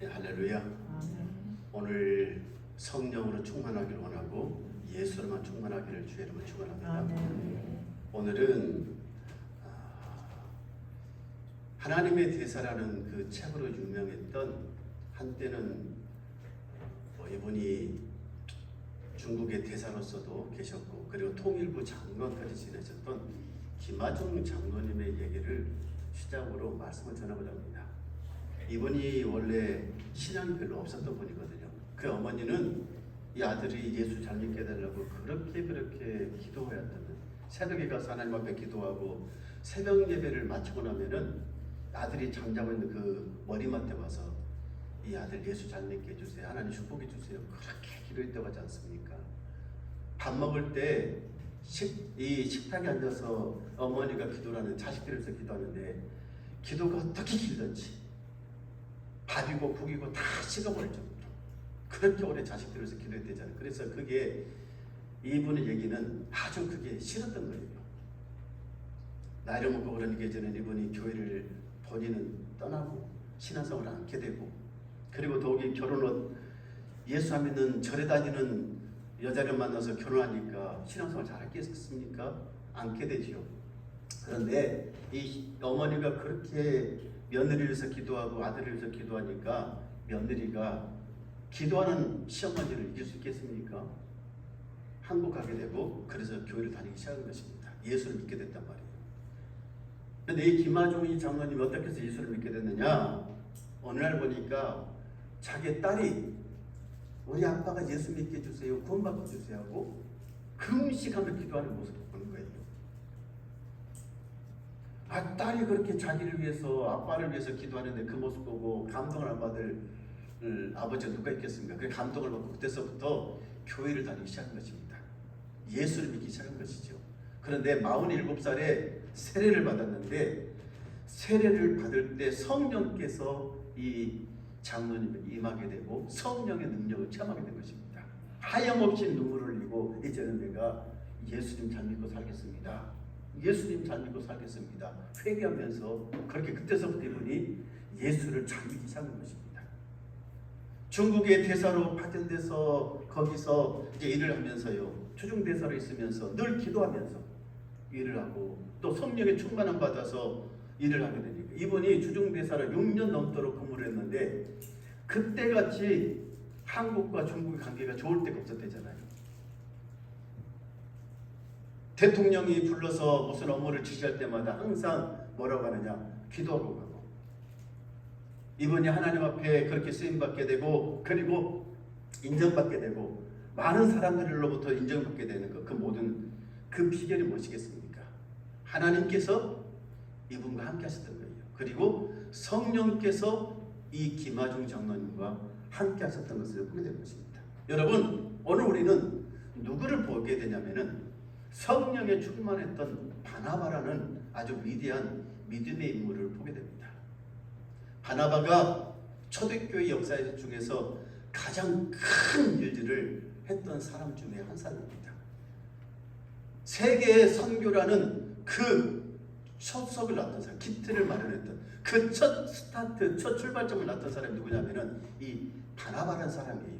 할렐루야. 오늘 성령으로 충만하기를 원하고 예수로만 충만하기를 주의 이름으로 축원합니다. 오늘은 하나님의 대사라는 그 책으로 유명했던, 한때는 이분이 중국의 대사로서도 계셨고 그리고 통일부 장관까지 지내셨던 김하중 장로님의 얘기를 시작으로 말씀을 전하고자 합니다. 이분이 원래 신앙이 별로 없었던 분이거든요. 그 어머니는 이 아들이 예수 잘 믿게 해달라고 그렇게 기도하였다는, 새벽에 가서 하나님 앞에 기도하고 새벽 예배를 마치고 나면은 아들이 잠자고 있는 그 머리맡에 와서 이 아들 예수 잘 믿게 해주세요, 하나님 축복해 주세요, 그렇게 기도했다고 하지 않습니까? 밥 먹을 때 이 식탁에 앉아서 어머니가 기도를 하는, 자식들을 위해서 기도하는데 기도가 어떻게 길던지 밥이고 국이고 다 식어버릴 정도로 그렇게 오래 자식들을 위해서 기도했대잖아요. 그래서 그게, 이분의 얘기는 아주 그게 싫었던 거예요. 나이를 먹고 그러니까 이제는 이분이 교회를 본인은 떠나고 신앙생활을 않게 되고, 그리고 더욱이 결혼을, 예수 안 믿는 절에 다니는 여자를 만나서 결혼하니까 신앙생활 잘하겠습니까? 않게 되지요. 그런데 이 어머니가 그렇게 며느리를 위해서 기도하고 아들을 위해서 기도하니까 며느리가 기도하는 시어머니를 이길 수 있겠습니까? 한국 가게 되고, 그래서 교회를 다니기 시작한 것입니다. 예수를 믿게 됐단 말이에요. 그런데 이 김하중 장로님이 어떻게 해서 예수를 믿게 됐느냐? 어느 날 보니까 자기 딸이 우리 아빠가 예수 믿게 해주세요, 구원받게 해주세요 하고 금식하며 기도하는 모습을 보는 거예요. 딸이 그렇게 자기를 위해서, 아빠를 위해서 기도하는데 그 모습 보고 감동을 안 받을 아버지가 누가 있겠습니까? 그 감동을 받고 그때서부터 교회를 다니기 시작한 것입니다. 예수를 믿기 시작한 것이죠. 그런데 47살에 세례를 받았는데, 세례를 받을 때 성령께서 이 장로님을 임하게 되고 성령의 능력을 체험하게 된 것입니다. 하염없이 눈물을 흘리고 이제는 내가 예수님 잘 믿고 살겠습니다, 예수님 잘 믿고 살겠습니다 회개하면서, 그렇게 그때서부터 이분이 예수를 잘 믿기 시작한 것입니다. 중국의 대사로 파견돼서 거기서 이제 일을 하면서요, 주중 대사로 있으면서 늘 기도하면서 일을 하고 또 성령의 충만함 받아서 일을 하게 되니까, 이분이 주중 대사로 6년 넘도록 근무를 했는데 그때같이 한국과 중국의 관계가 좋을 때가 없었대잖아요. 대통령이 불러서 무슨 업무를 지시할 때마다 항상 뭐라고 하느냐, 기도하고 가고, 이분이 하나님 앞에 그렇게 쓰임받게 되고 그리고 인정받게 되고 많은 사람들로부터 인정받게 되는 것, 그 모든 그 비결이 무엇이겠습니까? 하나님께서 이분과 함께 하셨던 거예요. 그리고 성령께서 이 김하중 장로님과 함께 하셨던 것을 보게 된 것입니다. 여러분, 오늘 우리는 누구를 보게 되냐면은 성령에 충만했던 바나바라는 아주 위대한 믿음의 인물을 보게 됩니다. 바나바가 초대교회 역사 중에서 가장 큰 일들을 했던 사람 중에 한 사람입니다. 세계 선교라는 그 첫 석을 놨던 사람, 기틀을 마련했던 그 첫 스타트, 첫 출발점을 놨던 사람이 누구냐면은 이 바나바라는 사람이에요.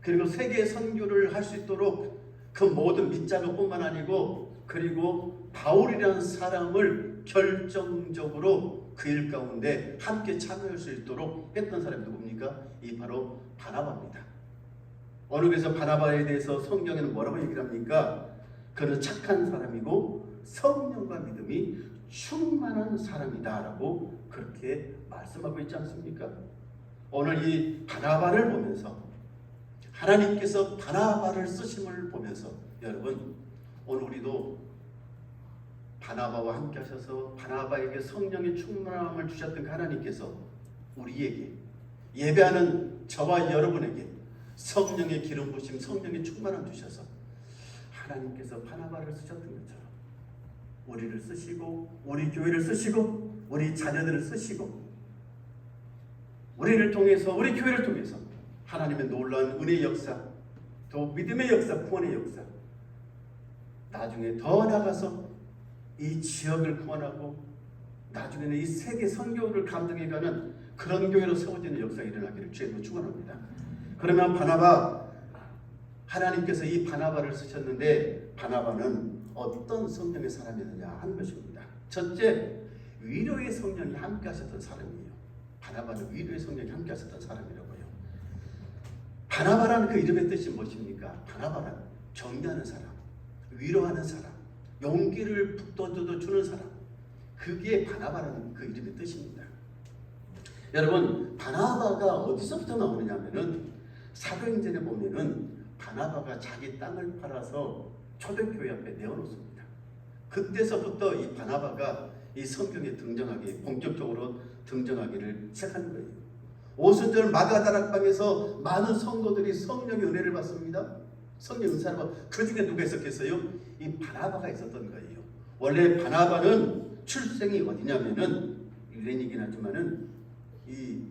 그리고 세계 선교를 할 수 있도록 그 모든 밑작업뿐만 아니고, 그리고 바울이라는 사람을 결정적으로 그 일 가운데 함께 참여할 수 있도록 했던 사람이 누굽니까? 이 바로 바나바입니다. 어느 곳에서 바나바에 대해서 성경에는 뭐라고 얘기를 합니까? 그는 착한 사람이고 성령과 믿음이 충만한 사람이다 라고 그렇게 말씀하고 있지 않습니까? 오늘 이 바나바를 보면서, 하나님께서 바나바를 쓰심을 보면서, 여러분, 오늘 우리도 바나바와 함께 하셔서 바나바에게 성령의 충만함을 주셨던 그 하나님께서 우리에게, 예배하는 저와 여러분에게 성령의 기름 부으심, 성령의 충만함 주셔서 하나님께서 바나바를 쓰셨던 것처럼 우리를 쓰시고, 우리 교회를 쓰시고, 우리 자녀들을 쓰시고, 우리를 통해서, 우리 교회를 통해서 하나님의 놀라운 은혜의 역사, 또 믿음의 역사, 구원의 역사, 나중에 더 나아가서 이 지역을 구원하고 나중에는 이 세계 선교를 감당해가는 그런 교회로 세워지는 역사가 일어나기를 주님으로 축원합니다. 그러면 바나바, 하나님께서 이 바나바를 쓰셨는데 바나바는 어떤 성령의 사람이었느냐 하는 것입니다. 첫째, 위로의 성령이 함께 하셨던 사람이에요. 바나바는 위로의 성령이 함께 하셨던 사람이라고요. 바나바라는 그 이름의 뜻이 무엇입니까? 바나바는 격려하는 사람, 위로하는 사람, 용기를 북돋워주는 사람, 그게 바나바라는 그 이름의 뜻입니다. 여러분, 바나바가 어디서부터 나오느냐 하면은 사도행전에 보면은 바나바가 자기 땅을 팔아서 초대교회 앞에 내어놓습니다. 그때서부터 이 바나바가 이 성경에 본격적으로 등장하기를 시작하는 거예요. 오순절 마가다락방에서 많은 성도들이 성령의 은혜를 받습니다. 성령 은사를 받고, 그 중에 누가 있었겠어요? 이 바나바가 있었던 거예요. 원래 바나바는 출생이 어디냐면은 유대인이긴 하지만은 이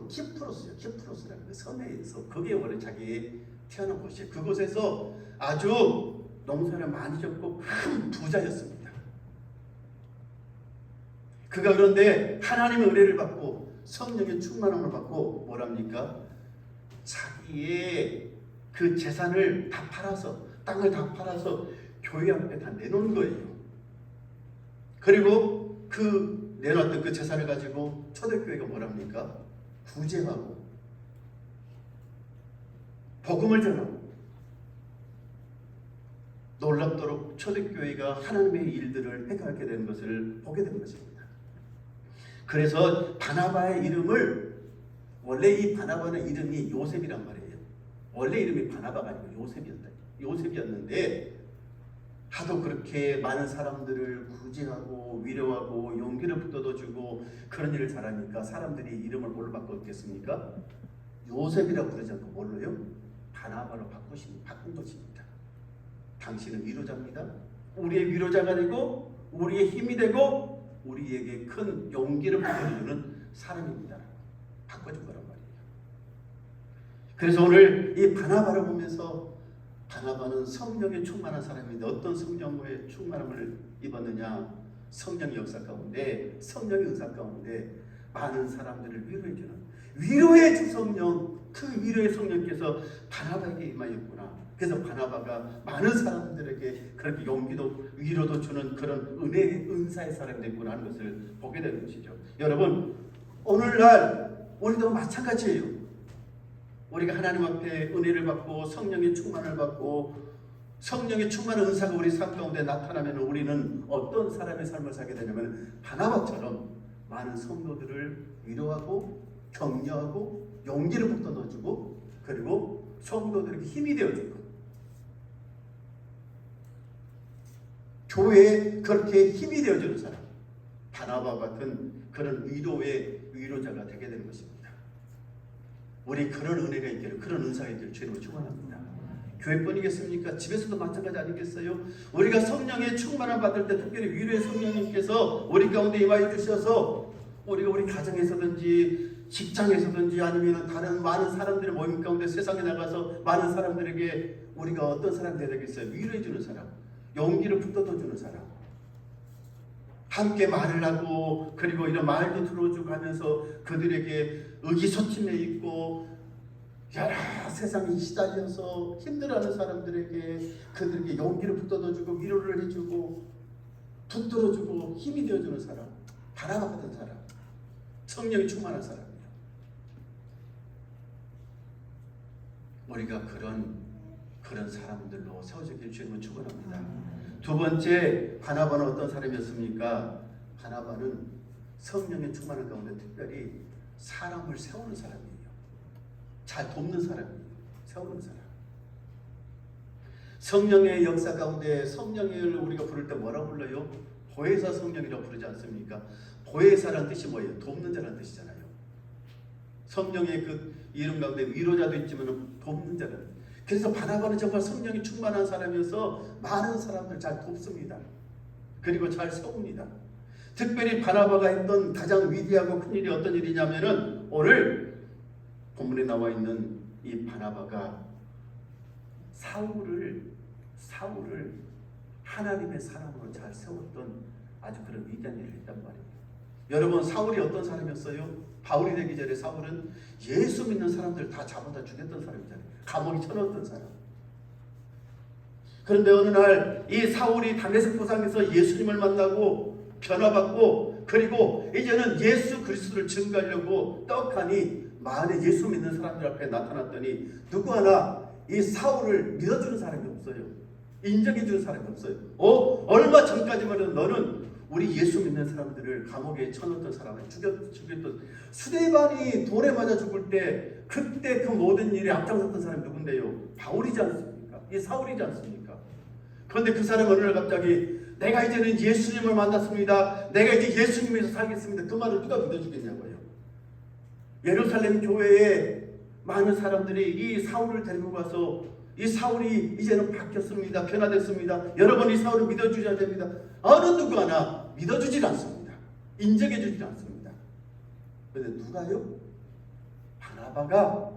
키프로스라는 그 섬에서, 그게 원래 자기의 태어난 곳이에요. 그곳에서 아주 농사를 많이 짓고 큰 부자였습니다. 그가 그런데 하나님의 은혜를 받고 성령의 충만함을 받고 뭐랍니까? 자기의 그 재산을 다 팔아서, 땅을 다 팔아서 교회 앞에 다 내놓은 거예요. 그리고 그 내놨던 그 재산을 가지고 초대교회가 뭐랍니까? 구제하고 복음을 전하고, 놀랍도록 초대교회가 하나님의 일들을 행하게 되는 것을 보게 된 것입니다. 그래서 바나바의 이름을, 원래 이 바나바의 이름이 요셉이란 말이에요. 원래 이름이 바나바가 아니고 요셉이었는데 하도 그렇게 많은 사람들을 구제하고 위로하고 용기를 북돋워주고 그런 일을 잘하니까 사람들이 이름을 뭘로 바꿨겠습니까? 요셉이라고 부르지 않고 뭘로요? 바나바로 바꾼 것입니다. 당신은 위로자입니다. 우리의 위로자가 되고 우리의 힘이 되고 우리에게 큰 용기를 북돋워주는 사람입니다. 바꿔준 거란 말이에요. 그래서 오늘 이 바나바를 보면서, 바나바는 성령에 충만한 사람인데 어떤 성령의 충만함을 입었느냐? 성령의 역사 가운데, 성령의 은사 가운데 많은 사람들을 위로해주는 위로의 주 성령, 그 위로의 성령께서 바나바에게 임하였구나. 그래서 바나바가 많은 사람들에게 그렇게 용기도 위로도 주는 그런 은혜의 은사의 사람이 됐구나 하는 것을 보게 되는 것이죠. 여러분, 오늘날 우리도 마찬가지예요. 우리가 하나님 앞에 은혜를 받고 성령의 충만을 받고 성령의 충만한 은사가 우리 삶 가운데 나타나면 우리는 어떤 사람의 삶을 살게 되냐면 바나바처럼 많은 성도들을 위로하고 격려하고 용기를 북돋워주고, 그리고 성도들에게 힘이 되어주고, 교회에 그렇게 힘이 되어주는 사람, 바나바 같은 그런 위로자가 되게 되는 것입니다. 우리 그런 은혜가 있기를, 그런 은사가 있기를 주님으로 축원합니다. 교회뿐이겠습니까? 집에서도 마찬가지 아니겠어요? 우리가 성령의 충만함 받을 때 특별히 위로의 성령님께서 우리 가운데 임하여 주셔서 우리가 우리 가정에서든지 직장에서든지 아니면 다른 많은 사람들의 모임 가운데 세상에 나가서 많은 사람들에게 우리가 어떤 사람이 되겠어요? 위로해 주는 사람, 용기를 북돋워 주는 사람, 함께 말을 하고 그리고 이런 말도 들어주고 하면서 그들에게 의기소침해 있고 여러 세상에 시달려서 힘들어하는 사람들에게 그들에게 용기를 북돋워주고 위로를 해주고 붙들어주고 힘이 되어주는 사람, 바라봐 같은 사람, 성령이 충만한 사람이에요. 우리가 그런 사람들로 세워지길 주님은 축원합니다. 두 번째, 바나바는 어떤 사람이었습니까? 바나바는 성령의 충만한 가운데 특별히 사람을 세우는 사람이에요. 잘 돕는 사람이에요. 세우는 사람. 성령의 역사 가운데 성령을 우리가 부를 때 뭐라고 불러요? 보혜사 성령이라고 부르지 않습니까? 보혜사라는 뜻이 뭐예요? 돕는 자라는 뜻이잖아요. 성령의 그 이름 가운데 위로자도 있지만 돕는 자라는. 그래서 바나바는 정말 성령이 충만한 사람이어서 많은 사람들 잘 돕습니다. 그리고 잘 세웁니다. 특별히 바나바가 했던 가장 위대하고 큰 일이 어떤 일이냐면은 오늘 본문에 나와 있는 이 바나바가 사울을 하나님의 사람으로 잘 세웠던 아주 그런 위대한 일을 했단 말이에요. 여러분, 사울이 어떤 사람이었어요? 바울이 되기 전에 사울은 예수 믿는 사람들 다 잡아다 죽였던 사람이잖아요. 감옥에 쳐넣었던 사람. 그런데 어느 날 이 사울이 다메섹 도상에서 예수님을 만나고 변화받고, 그리고 이제는 예수 그리스도를 증거하려고 떡하니 마을에 예수 믿는 사람들 앞에 나타났더니 누구 하나 이 사울을 믿어주는 사람이 없어요. 인정해주는 사람이 없어요. 얼마 전까지만 해도 너는 우리 예수 믿는 사람들을 감옥에 쳐넣었던 사람을 죽였던 스데반이 돌에 맞아 죽을 때 그때 그 모든 일에 앞장섰던 사람이 누군데요? 바울이지 않습니까? 이 사울이지 않습니까? 그런데 그 사람은 어느 날 갑자기 내가 이제는 예수님을 만났습니다. 내가 이제 예수님에서 살겠습니다. 그 말을 누가 믿어주겠냐고요. 예루살렘 교회에 많은 사람들이 이 사울을 데리고 가서 이 사울이 이제는 바뀌었습니다. 변화됐습니다. 여러분, 이 사울을 믿어주셔야 됩니다. 어느 누구 하나 믿어주질 않습니다. 인정해주질 않습니다. 그런데 누가요? 바나바가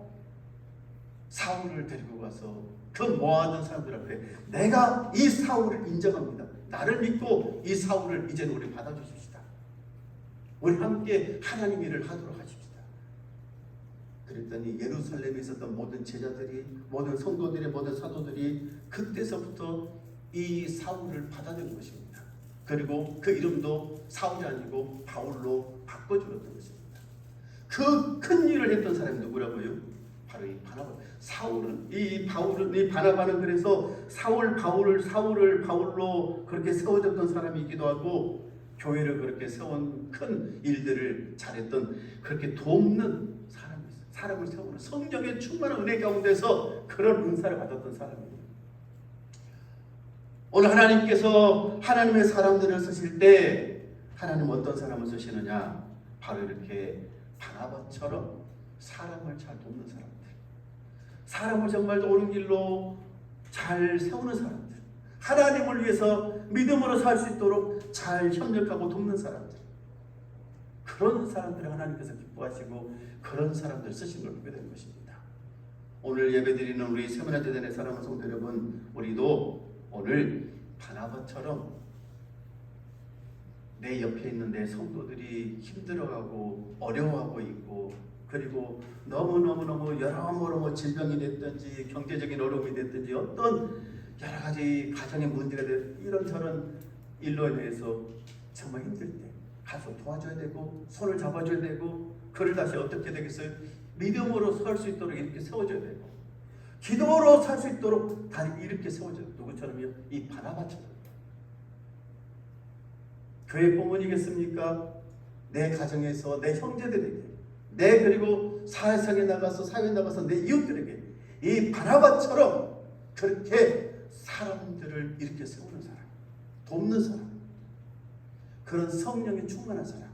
사울을 데리고 가서 그 모아둔 사람들 앞에 내가 이 사울을 인정합니다. 나를 믿고 이 사울을 이제는 우리 받아주십시다. 우리 함께 하나님 일을 하도록 하십시다. 그랬더니 예루살렘에 있었던 모든 제자들이, 모든 성도들이, 모든 사도들이 그때서부터 이 사울을 받아들인 것입니다. 그리고 그 이름도 사울이 아니고 바울로 바꿔주었던 것입니다. 그 큰 일을 했던 사람이 누구라고요? 바로 이 바나바. 이 바나바는 그래서 사울을 바울로 그렇게 세워졌던 사람이기도 하고, 교회를 그렇게 세운 큰 일들을 잘했던, 그렇게 돕는 사람을 세우는 성령의 충만한 은혜 가운데서 그런 은사를 받았던 사람입니다. 오늘 하나님께서 하나님의 사람들을 쓰실 때 하나님 어떤 사람을 쓰시느냐? 바로 이렇게 바나바처럼 사람을 잘 돕는 사람들, 사람을 정말 옳은 길로 잘 세우는 사람들, 하나님을 위해서 믿음으로 살 수 있도록 잘 협력하고 돕는 사람들, 그런 사람들을 하나님께서 기뻐하시고 그런 사람들 쓰신 걸 보게 되는 것입니다. 오늘 예배드리는 우리 세문화재단의 사랑하는 성도 여러분, 우리도 오늘 바나바처럼 내 옆에 있는 내 성도들이 힘들어하고 어려워하고 있고, 그리고 너무너무 여러모로 질병이 됐든지 경제적인 어려움이 됐든지 어떤 여러 가지 가정의 문제가 됐든지 이런저런 일로 인해서 정말 힘들 때 가서 도와줘야 되고 손을 잡아줘야 되고, 그를 다시 어떻게 되겠어요? 믿음으로 설 수 있도록 이렇게 세워줘야 되고, 기도로 살 수 있도록 다 이렇게 세워줘야 돼요. 누구처럼요? 이 바나바처럼. 교회뿐이겠습니까? 내 가정에서 내 형제들에게, 그리고 사회에 나가서 내 이웃들에게 이 바나바처럼 그렇게 사람들을 이렇게 세우는 사람, 돕는 사람, 그런 성령의 충만한 사람,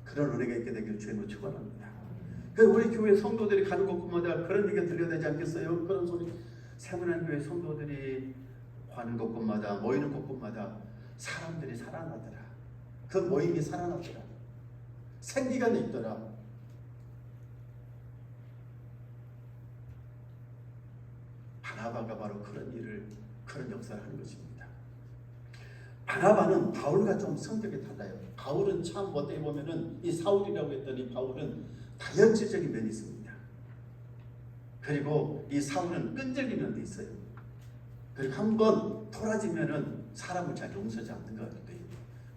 그런 은혜가 있게 되기를 주님으로 축원합니다. 우리 교회 성도들이 가는 곳마다 그런 얘기가 들려야 되지 않겠어요? 그런 소리. 세문안교회 성도들이 가는 곳마다, 모이는 곳마다 사람들이 살아나더라. 그 모임이 살아나더라. 생기가 있더라. 바나바가 바로 그런 역사를 하는 것입니다. 바나바는 바울과 좀 성격이 달라요. 바울은 참 어떻게 보면은 이 사울이라고 했더니 바울은 다혈질적인 면이 있습니다. 그리고 이 사울은 끈질긴 면도 있어요. 그리고 한번 토라지면은 사람을 잘 용서하지 않는 것 같기도 해요.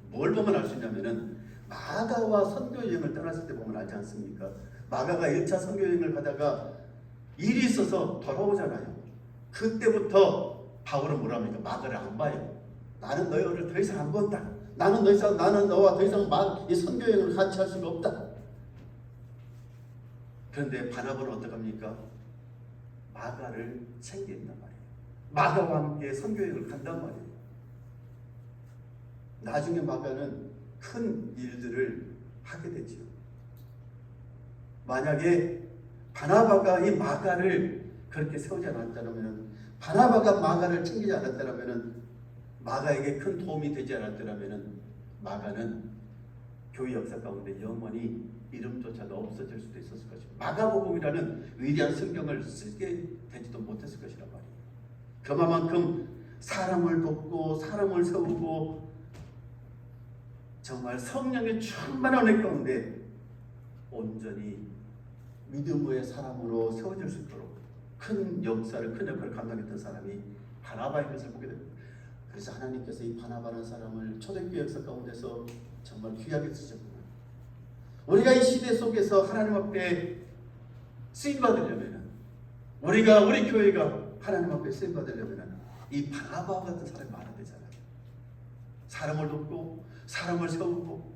뭘 보면 알 수 있냐면은 마가와 선교여행을 떠났을 때 보면 알지 않습니까? 마가가 1차 선교여행을 가다가 일이 있어서 돌아오잖아요. 그때부터 바울은 뭐라 합니까? 마가를 안 봐요. 나는 너희를 더 이상 안 본다. 나는 너와 더 이상 이 선교여행을 같이 할 수가 없다. 그런데 바나바는 어떡합니까? 마가를 챙긴단 말이에요. 마가와 함께 선교여행을 간단 말이에요. 나중에 마가는 큰 일들을 하게 되죠. 만약에 바나바가 이 마가를 그렇게 세우지 않았다면, 바나바가 마가를 챙기지 않았다면, 마가에게 큰 도움이 되지 않았다면 마가는 교회 역사 가운데 영원히 이름조차도 없어질 수도 있었을 것입니다. 마가복음이라는 위대한 성경을 쓰게 되지도 못했을 것이란 말이에요. 그만큼 사람을 돕고 사람을 세우고 정말 성령의 충만한 은혜 가운데 온전히 믿음의 사람으로 세워질 수 있도록 큰 역사를, 큰 역할을 감당했던 사람이 바나바인 것을 보게 됩니다. 그래서 하나님께서 이 바나바라는 사람을 초대교회 역사 가운데서 정말 귀하게 쓰셨구나. 우리가 이 시대 속에서 하나님 앞에 쓰임받으려면, 우리 교회가 하나님 앞에 쓰임받으려면 이 바나바와 같은 사람이 많아야 되잖아요. 사람을 돕고 사람을 세우고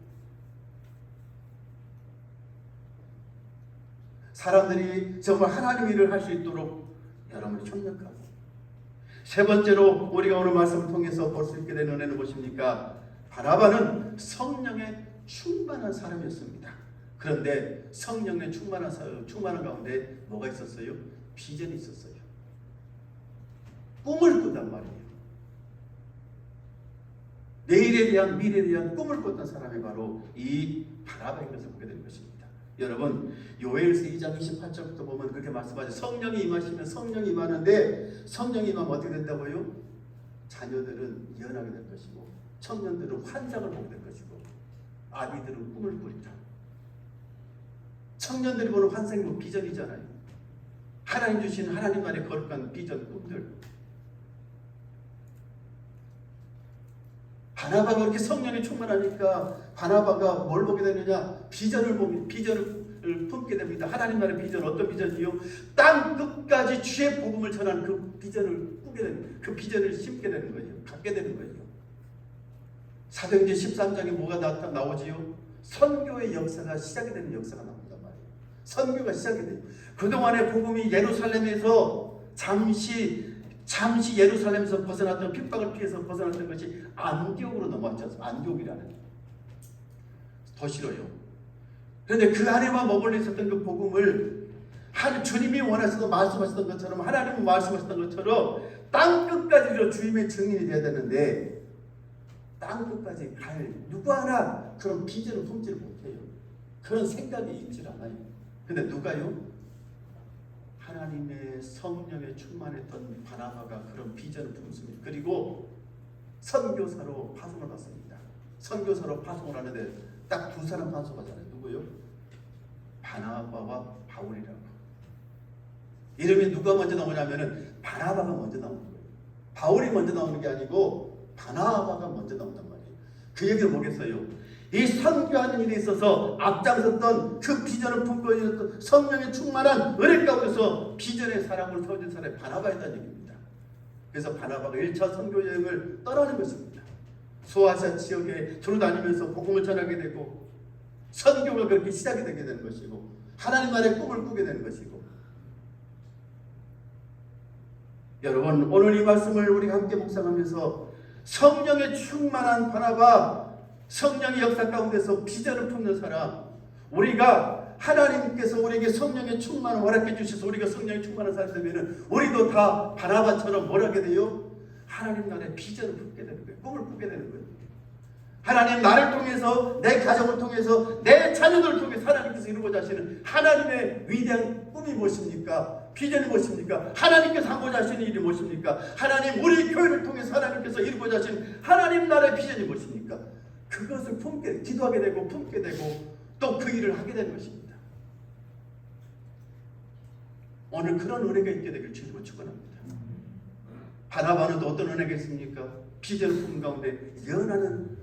사람들이 정말 하나님 일을 할 수 있도록 여러분이 협력하고, 세 번째로 우리가 오늘 말씀을 통해서 볼 수 있게 된 은혜는 무엇입니까? 바나바는 성령에 충만한 사람이었습니다. 그런데 성령에 충만한 가운데 뭐가 있었어요? 비전이 있었어요. 꿈을 꾼단 말이에요. 내일에 대한, 미래에 대한 꿈을 꿨던 사람이 바로 이 바나바인 것을 보게 된 것입니다. 여러분, 요엘서 2장 28절부터 보면 그렇게 말씀하죠. 성령이 임하시면, 성령이 임하는데 성령이 임하면 어떻게 된다고요? 자녀들은 예언하게 될 것이고, 청년들은 환상을 보게 될 것이고, 아비들은 꿈을 꾸리라. 청년들이 보는 환상이 뭐 비전이잖아요. 하나님 주신 하나님 안에 거룩한 비전, 꿈들. 바나바가 그렇게 성령이 충만하니까 바나바가 뭘 보게 되느냐? 비전을 품게 됩니다. 하나님 나라의 비전, 어떤 비전이요? 땅 끝까지 주의 복음을 전하는 그 비전을 꾸게 되는, 그 비전을 심게 되는 거예요. 갖게 되는 거예요. 사도행전 13장에 뭐가 나오지요? 선교의 역사가 시작이 되는 역사가 나옵니다 말이에요. 선교가 시작이 돼요. 그동안의 복음이 예루살렘에서 잠시 예루살렘에서 벗어났던, 핍박을 피해서 벗어났던 것이 안디옥으로 넘어왔죠. 안디옥이라는 도시로요. 그런데 그 안에만 머물러 있었던 그 복음을 주님이 원하셔서 말씀하셨던 것처럼, 하나님이 말씀하셨던 것처럼 땅 끝까지로 주님의 증인이 되어야 되는데, 땅 끝까지 갈 누구 하나 그런 비전을 품지를 못해요. 그런 생각이 있질 않아요. 근데 누가요? 하나님의 성령에 충만했던 바나바가 그런 비전을 품습니다. 그리고 선교사로 파송을 받습니다. 선교사로 파송을 하는데 딱 두 사람 파송하잖아요. 누구요? 바나바와 바울이라고. 이름이 누가 먼저 나오냐면은 바나바가 먼저 나오는 거예요. 바울이 먼저 나오는 게 아니고 바나바가 먼저 나온단 말이에요. 그 얘기를 뭐겠어요? 이 선교하는 일에 있어서 앞장섰던 그 비전을 품고 있었던 성령의 충만한 은혜 가운데서 비전의 사람으로 세워진 사람이 바나바였다는 얘기입니다. 그래서 바나바가 1차 선교 여행을 떠나는 것입니다. 소아시아 지역에 두루 다니면서 복음을 전하게 되고, 선교가 그렇게 시작이 되게 되는 것이고, 하나님 나라의 꿈을 꾸게 되는 것이고. 여러분, 오늘 이 말씀을 우리가 함께 묵상하면서 성령에 충만한 바나바, 성령의 역사 가운데서 비전을 품는 사람, 우리가 하나님께서 우리에게 성령의 충만을 허락해 주셔서 우리가 성령의 충만한 사람이 되면 우리도 다 바나바처럼 뭘 하게 돼요? 하나님 나라의 비전을 품게 되는 거예요. 꿈을 꾸게 되는 거예요. 하나님 나를 통해서, 내 가정을 통해서, 내 자녀들을 통해서 하나님께서 이루고자 하시는 하나님의 위대한 꿈이 무엇입니까? 비전이 무엇입니까? 하나님께서 하고자 하시는 일이 무엇입니까? 하나님, 우리 교회를 통해서 하나님께서 이루고자 하시는 하나님 나라의 비전이 무엇입니까? 그것을 품게, 기도하게 되고 품게 되고 또 그 일을 하게 되는 것입니다. 오늘 그런 은혜가 있게 되길 주님으로 축원합니다. 바나바는 또 어떤 은혜가 있습니까? 비전을 품은 가운데 예언하는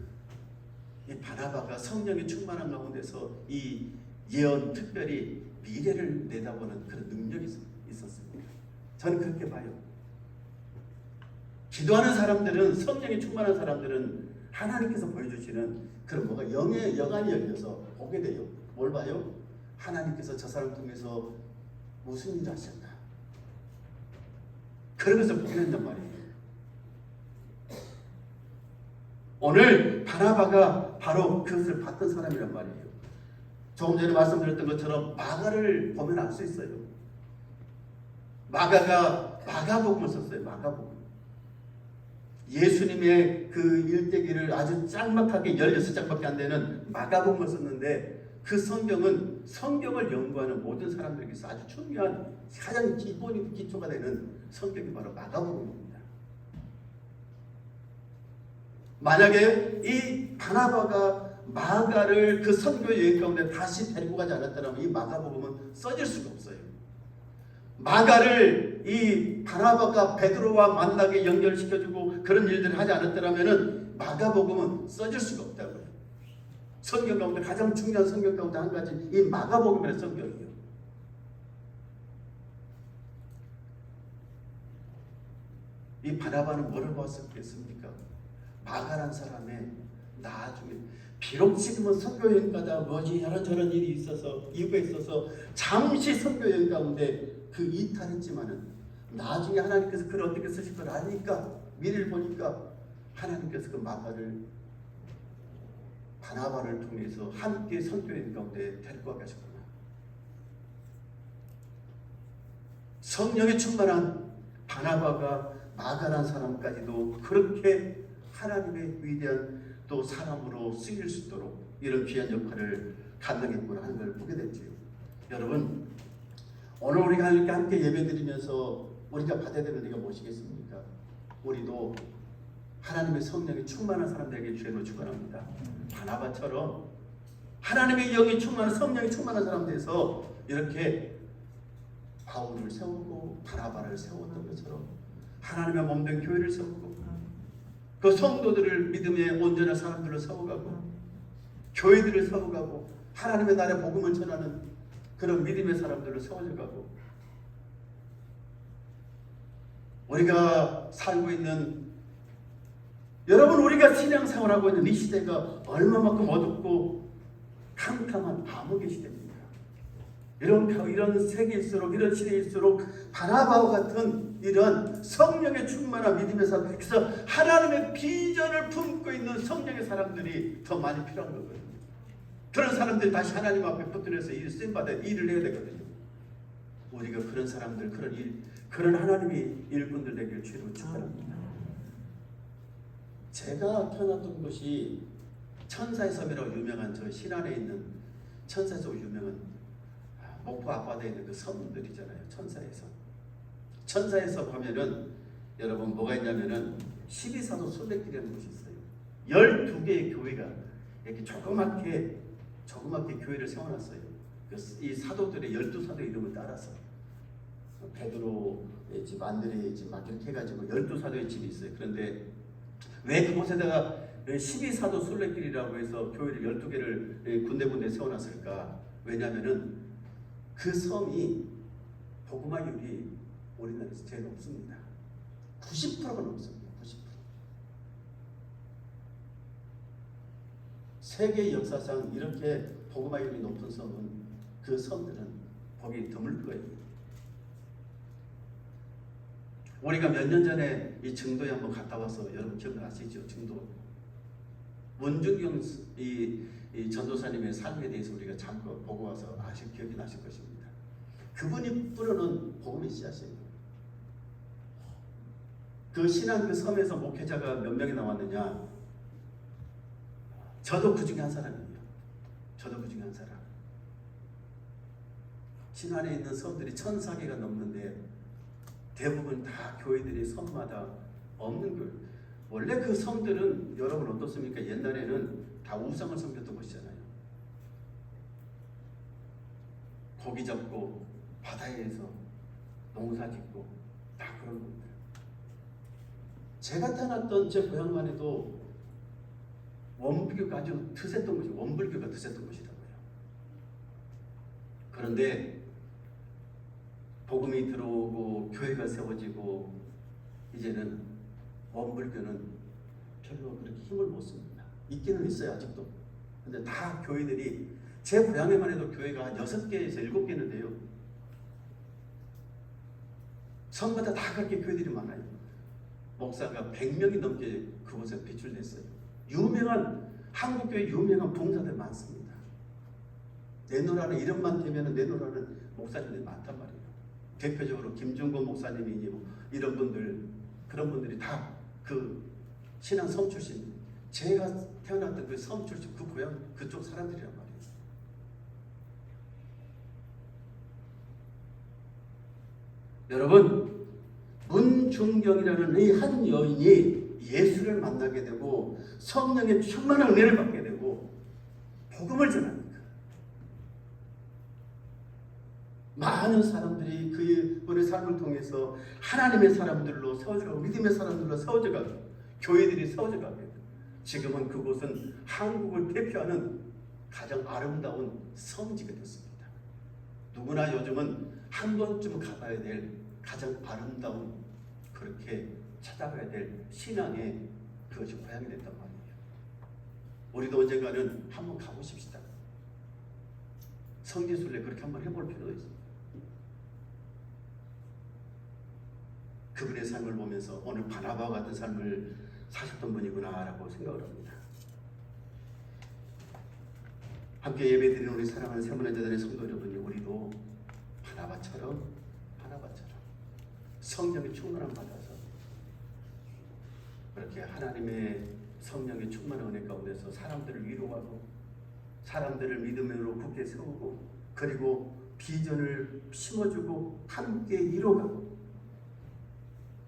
이 바나바가 성령의 충만한 가운데서 이 예언, 특별히 미래를 내다보는 그런 능력이 있었습니다. 저는 그렇게 봐요. 기도하는 사람들은, 성령이 충만한 사람들은 하나님께서 보여주시는 그런 뭐가 영안이 열려서 보게 돼요. 뭘 봐요? 하나님께서 저 사람을 통해서 무슨 일을 하셨나, 그런 것을 보게 된단 말이에요. 오늘 바나바가 바로 그것을 봤던 사람이란 말이에요. 조금 전에 말씀드렸던 것처럼 마가를 보면 알 수 있어요. 마가가 마가복음을 썼어요. 마가복음. 예수님의 그 일대기를 아주 짤막하게 16장밖에 안 되는 마가복음을 썼는데, 그 성경은 성경을 연구하는 모든 사람들에게서 아주 중요한 가장 기초가 되는 성경이 바로 마가복음입니다. 만약에 이 바나바가 마가를 그 선교 여행 가운데 다시 데리고 가지 않았다면 이 마가복음은 써질 수가 없어요. 마가를 이 바나바가 베드로와 만나게 연결시켜주고 그런 일들을 하지 않았다면 마가복음은 써질 수가 없다고요. 성경 가운데 가장 중요한 성경 가운데 한 가지 이 마가복음이라는 성경이에요. 이 바나바는 뭐를 보았겠습니까? 마가란 사람의 나중에 비록 지금은 선교여행 가다 뭐지 이런저런 일이 있어서 이유가 있어서 잠시 선교여행 가운데 그 이탈했지만은 나중에 하나님께서 그를 어떻게 쓰실 걸 아니까 미래를 보니까 하나님께서 그 마가를 바나바를 통해서 함께 선교여행 가운데 데리고 가셨구나. 성령의 충만한 바나바가 마가란 사람까지도 그렇게 하나님의 위대한 또 사람으로 쓰일 수 있도록 이런 귀한 역할을 감당했구나 하는 걸 보게 됐지요. 여러분, 오늘 우리가 이렇게 함께 예배드리면서 우리가 받아야 되는 우리가 무엇이겠습니까? 우리도 하나님의 성령이 충만한 사람들에게 주임을 축원합니다. 바나바처럼 하나님의 영이 충만한 성령이 충만한 사람들에서 이렇게 바울을 세우고 바나바를 세웠던 것처럼 하나님의 몸된 교회를 세우고 그 성도들을 믿음의 온전한 사람들로 세워가고 교회들을 세워가고 하나님의 나라의 복음을 전하는 그런 믿음의 사람들로 세워져가고 우리가 살고 있는 여러분 우리가 신앙생활하고 있는 이 시대가 얼마만큼 어둡고 캄캄한 암흑의 시대입니다. 이런 세계일수록 이런 시대일수록 바나바와 같은 이런 성령의 충만한 믿음의 사람, 그래서 하나님의 비전을 품고 있는 성령의 사람들이 더 많이 필요한 거거든요. 그런 사람들이 다시 하나님 앞에 붙들어서 쓰임받아 일을 해야 되거든요. 우리가 그런 사람들, 그런 하나님의 일꾼들 되길 주로 축원합니다. 제가 태어났던 곳이 천사의 섬이라고 유명한 저 신안에 있는 천사의 섬 유명한 목포 앞바다에 있는 그 섬들이잖아요. 천사의 섬. 천사의 섬 하면은 여러분 뭐가 있냐면은 12사도 순례길이라는 곳이 있어요. 12개의 교회가 이렇게 조그맣게 교회를 세워놨어요. 이 사도들의 12사도 이름을 따라서 베드로의 집, 안드레의 집 막 이렇게 해가지고 12사도의 집이 있어요. 그런데 왜 그곳에다가 12사도 순례길이라고 해서 교회를 12개를 군데군데 세워놨을까? 왜냐하면은 그 섬이 복음화율이 우리나라에서 제일 높습니다. 90%가 넘습니다. 90%. 세계 역사상 이렇게 복음화율이 높은 섬은 그 섬들은 보기 드물 거예요. 우리가 몇 년 전에 이 증도에 한번 갔다 와서 여러분 기억나시죠? 증도 원중경 이 전도사님의 삶에 대해서 우리가 잠깐 보고 와서 기억이 나실 것입니다. 그분이 뿌려놓은 복음의 씨앗이에요. 그 신안 그 섬에서 목회자가 몇 명이 나왔느냐? 저도 그 중에 한 사람이에요. 저도 그 중에 한 사람. 신안에 있는 섬들이 1,400개가 넘는데 대부분 다 교회들이 섬마다 없는 거예요. 원래 그 섬들은 여러분 어떻습니까? 옛날에는 다 우상을 섬겼던 곳이잖아요. 고기 잡고 바다에서 농사 짓고 다 그런 겁니다. 제가 태어났던 제 고향만 해도 원불교가 아주 드셌던 곳이 원불교가 드셌던 곳이라고요. 그런데 복음이 들어오고 교회가 세워지고 이제는 원불교는 별로 그렇게 힘을 못 씁니다. 있기는 있어요 아직도. 근데 다 교회들이 제 고향에만 해도 교회가 한 6개에서 7개 있는데요. 섬마다 다 그렇게 교회들이 많아요. 목사가 100명이 넘게 그곳에 배출됐어요. 한국교회 유명한 봉사들 많습니다. 내노라는 이름만 대면 내노라는 목사님들이 많단 말이에요. 대표적으로 김중곤 목사님이니 뭐 이런 분들, 그런 분들이 다 그 신앙 섬 출신, 제가 태어났던 그 섬 출신, 그 고향 그쪽 사람들이란 말이에요. 여러분, 문중경이라는 이 한 여인이 예수를 만나게 되고 성령의 충만한 은혜를 받게 되고 복음을 전하니까 많은 사람들이 그분의 삶을 통해서 하나님의 사람들로 세워져가고 믿음의 사람들로 세워져가고 교회들이 세워져가고 지금은 그곳은 한국을 대표하는 가장 아름다운 성지가 됐습니다. 누구나 요즘은 한 번쯤 가봐야 될 가장 아름다운 그렇게 찾아가야 될 신앙의 그것이 고향이 됐단 말이에요. 우리도 언젠가는 한번 가보십시다. 성지순례 그렇게 한번 해볼 필요가 있습니다. 그분의 삶을 보면서 오늘 바나바와 같은 삶을 사셨던 분이구나라고 생각을 합니다. 함께 예배드리는 우리 사랑하는 세문회재단의 성도 여러분이 우리도 바나바처럼 성령의 충만함 받아서 그렇게 하나님의 성령의 충만한 은혜 가운데서 사람들을 위로하고 사람들을 믿음으로 굳게 세우고 그리고 비전을 심어주고 함께 이뤄가고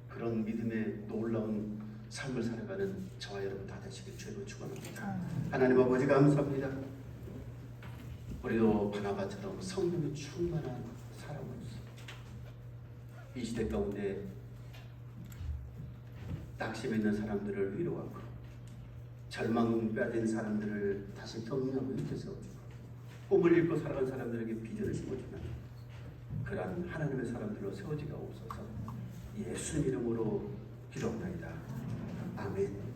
그런 믿음의 놀라운 삶을 살아가는 저와 여러분 다 되시길 주로 축원합니다. 하나님 아버지 감사합니다. 우리도 바나바처럼 성령의 충만한 사람으로서 이 시대 가운데 낙심에 있는 사람들을 위로하고 절망 빠진 사람들을 다시 격려하고 일으켜 세워주고 꿈을 잃고 살아간 사람들에게 비전을 심어주는 그러한 하나님의 사람들로 세워지가 없어서 예수 이름으로 기도합니다. 아멘.